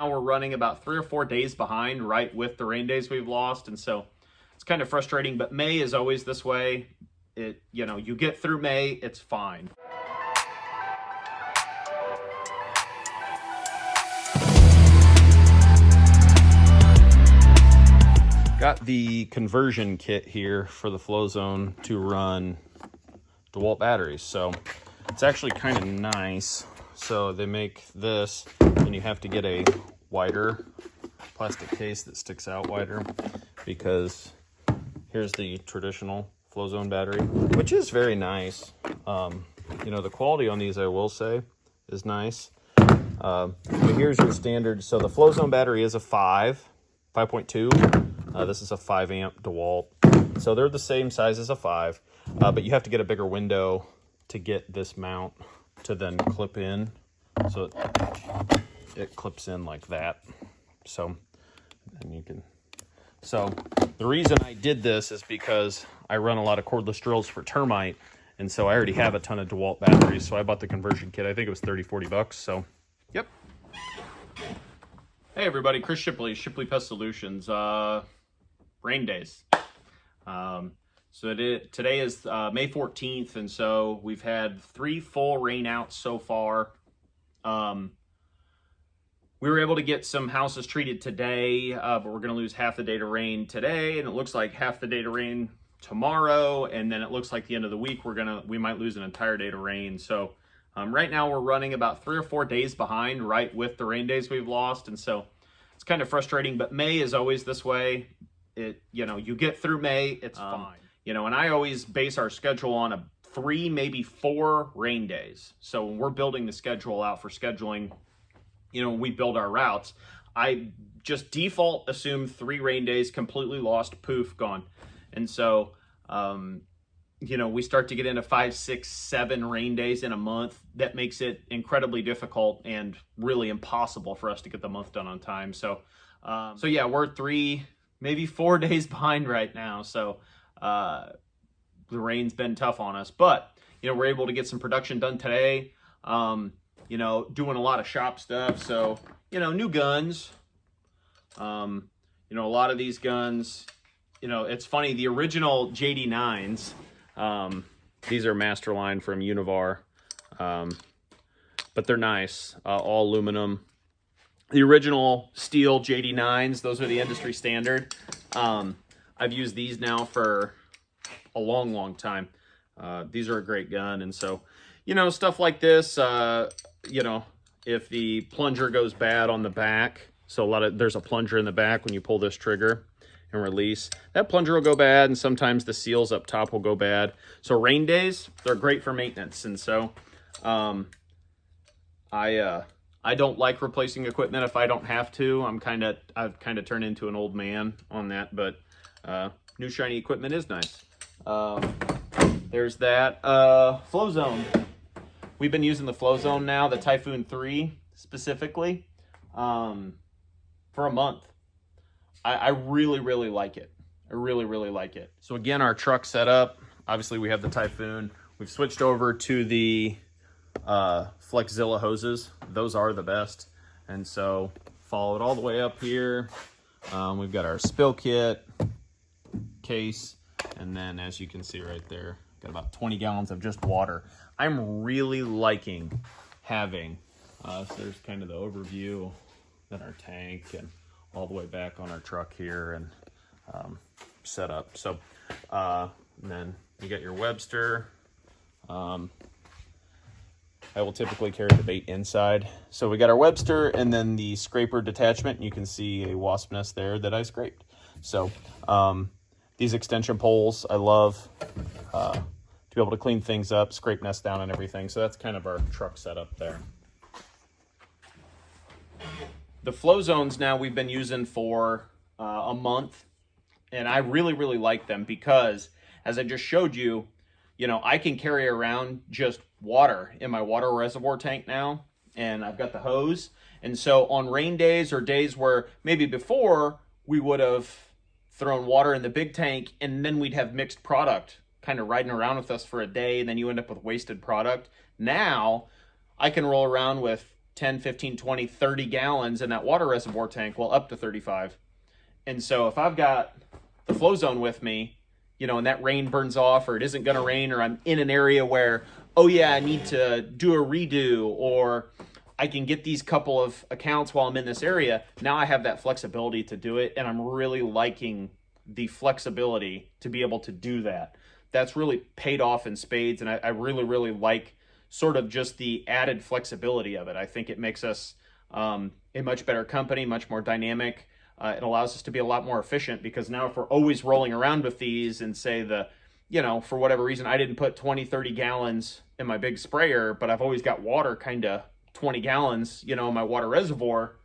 Now we're running about 3 or 4 days behind, right, with the rain days we've lost, and so it's kind of frustrating, but May is always this way. You get through May, it's fine. Got the conversion kit here for the Flow Zone to run DeWalt batteries, so it's actually kind of nice. So they make this, and you have to get a wider plastic case that sticks out wider, because here's the traditional Flow Zone battery, which is very nice. The quality on these, I will say, is nice. But here's your standard. So the Flow Zone battery is a 5.2. This is a 5 amp DeWalt. So they're the same size as a 5, but you have to get a bigger window to get this mount to then clip in. So it clips in like that. So the reason I did this is because I run a lot of cordless drills for termite, and so I already have a ton of DeWalt batteries, so I bought the conversion kit. I think it was $30-40, so yep. Hey everybody, Chris Shipley, Shipley Pest Solutions. Rain days. Today is May 14th, and so we've had 3 full rain outs so far. We were able to get some houses treated today, but we're going to lose half the day to rain today, and it looks like half the day to rain tomorrow, and then it looks like the end of the week we might lose an entire day to rain. So right now we're running about 3 or 4 days behind, right, with the rain days we've lost, and so it's kind of frustrating, but May is always this way. You get through May, it's fine. And I always base our schedule on 3, maybe 4 rain days. So when we're building the schedule out for scheduling, when we build our routes, I just default assume 3 rain days, completely lost, poof, gone. And so, we start to get into 5, 6, 7 rain days in a month. That makes it incredibly difficult and really impossible for us to get the month done on time. So yeah, we're 3, maybe 4 days behind right now. So the rain's been tough on us, but we're able to get some production done today. Doing a lot of shop stuff. So, new guns. A lot of these guns, it's funny, the original JD9s, these are Masterline from Univar, but they're nice, all aluminum. The original steel JD9s, those are the industry standard. I've used these now for a long, long time. These are a great gun, and so, stuff like this, if the plunger goes bad on the back, so there's a plunger in the back when you pull this trigger and release, that plunger will go bad, and sometimes the seals up top will go bad. So rain days, they're great for maintenance, and so I don't like replacing equipment if I don't have to. I've kind of turned into an old man on that, but new shiny equipment is nice. There's that. Flow Zone. We've been using the Flow Zone now, the Typhoon 3 specifically, for a month. I really, really like it. I really, really like it. So again, our truck setup, obviously we have the Typhoon. We've switched over to the Flexzilla hoses. Those are the best. And so follow it all the way up here. We've got our spill kit, case, and then as you can see right there, got about 20 gallons of just water. I'm really liking having, so there's kind of the overview, then our tank, and all the way back on our truck here, and set up. So, and then you got your Webster. I will typically carry the bait inside. So we got our Webster and then the scraper detachment. And you can see a wasp nest there that I scraped. So these extension poles, I love to be able to clean things up, scrape nests down and everything. So that's kind of our truck setup there. The Flow Zones now we've been using for a month, and I really, really like them because, as I just showed you, I can carry around just water in my water reservoir tank now, and I've got the hose. And so on rain days or days where maybe before we would have thrown water in the big tank and then we'd have mixed product kind of riding around with us for a day, and then you end up with wasted product. Now I can roll around with 10, 15, 20, 30 gallons in that water reservoir tank, well, up to 35. And so if I've got the flow zone with me, you know, and that rain burns off, or it isn't going to rain, or I'm in an area where, oh yeah, I need to do a redo, or I can get these couple of accounts while I'm in this area. Now I have that flexibility to do it, and I'm really liking the flexibility to be able to do that. That's really paid off in spades, and I really, really like sort of just the added flexibility of it. I think it makes us a much better company, much more dynamic. It allows us to be a lot more efficient, because now if we're always rolling around with these and say you know, for whatever reason, I didn't put 20, 30 gallons in my big sprayer, but I've always got water kind of 20 gallons, you know, in my water reservoir,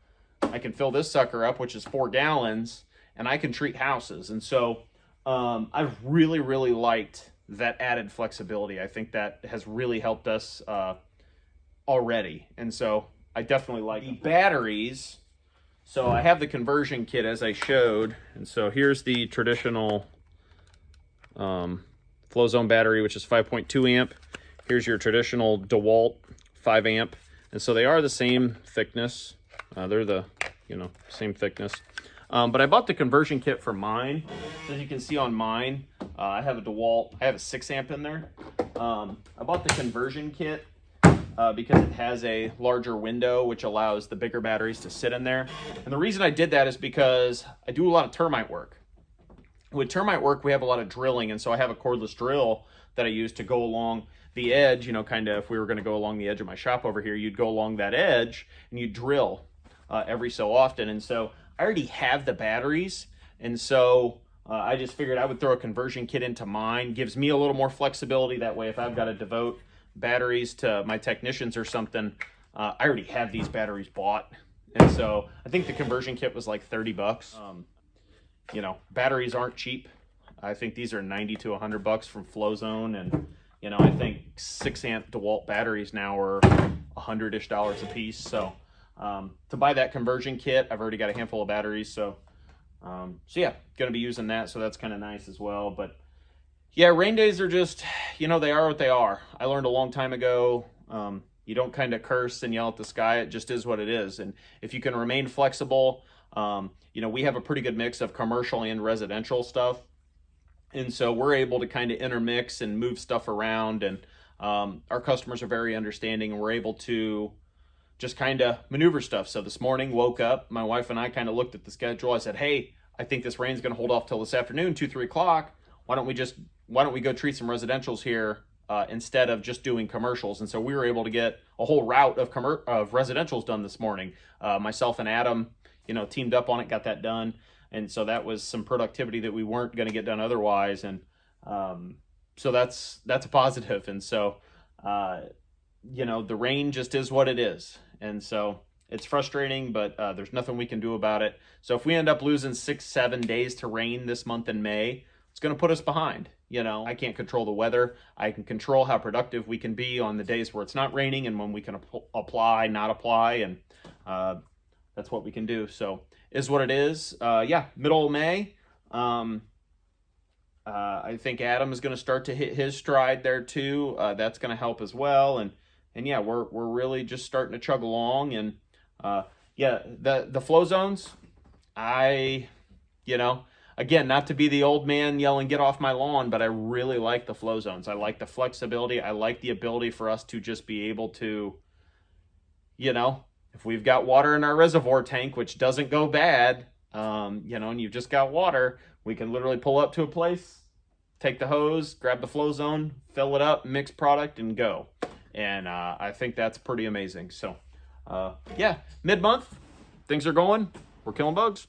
I can fill this sucker up, which is 4 gallons, and I can treat houses. And so I've really, really liked that added flexibility. I think that has really helped us already. And so I definitely like the batteries. So I have the conversion kit as I showed. And so here's the traditional flow zone battery, which is 5.2 amp. Here's your traditional DeWalt 5 amp. And so they are the same thickness. They're the, you know, same thickness. But I bought the conversion kit for mine. As you can see on mine, I have a DeWalt, I have a 6 amp in there. I bought the conversion kit because it has a larger window, which allows the bigger batteries to sit in there. And the reason I did that is because I do a lot of termite work. With termite work, we have a lot of drilling, and so I have a cordless drill that I use to go along the edge, you know, kind of if we were going to go along the edge of my shop over here, you'd go along that edge and you drill every so often. And so I already have the batteries, and so I just figured I would throw a conversion kit into mine. Gives me a little more flexibility. That way, if I've got to devote batteries to my technicians or something, I already have these batteries bought. And so I think the conversion kit was like 30 bucks. You know, batteries aren't cheap. I think these are 90 to 100 bucks from FlowZone, and you know, I think 6 amp DeWalt batteries now are $100-ish a piece. So to buy that conversion kit, I've already got a handful of batteries. So yeah, going to be using that. So that's kind of nice as well. But yeah, rain days are just, you know, they are what they are. I learned a long time ago, you don't kind of curse and yell at the sky. It just is what it is. And if you can remain flexible, you know, we have a pretty good mix of commercial and residential stuff. And so we're able to kind of intermix and move stuff around, and our customers are very understanding, and we're able to just kind of maneuver stuff. So this morning, woke up, my wife and I kind of looked at the schedule. I said, hey, I think this rain's going to hold off till this afternoon, 2, 3 o'clock. Why don't we go treat some residentials here instead of just doing commercials? And so we were able to get a whole route of residentials done this morning. Myself and Adam, you know, teamed up on it, got that done. And so that was some productivity that we weren't going to get done otherwise. And so that's a positive. And so, you know, the rain just is what it is. And so it's frustrating, but there's nothing we can do about it. So if we end up losing 6-7 days to rain this month in May, it's going to put us behind. You know, I can't control the weather. I can control how productive we can be on the days where it's not raining and when we can apply, not apply. And that's what we can do. So is what it is. Yeah, middle of May. I think Adam is going to start to hit his stride there too. That's going to help as well. And yeah, we're really just starting to chug along. And yeah, the flow zones, you know, again, not to be the old man yelling, get off my lawn, but I really like the flow zones. I like the flexibility. I like the ability for us to just be able to, you know, if we've got water in our reservoir tank, which doesn't go bad, you know, and you've just got water, we can literally pull up to a place, take the hose, grab the flow zone, fill it up, mix product, and go. And I think that's pretty amazing. So yeah, mid-month, things are going. We're killing bugs.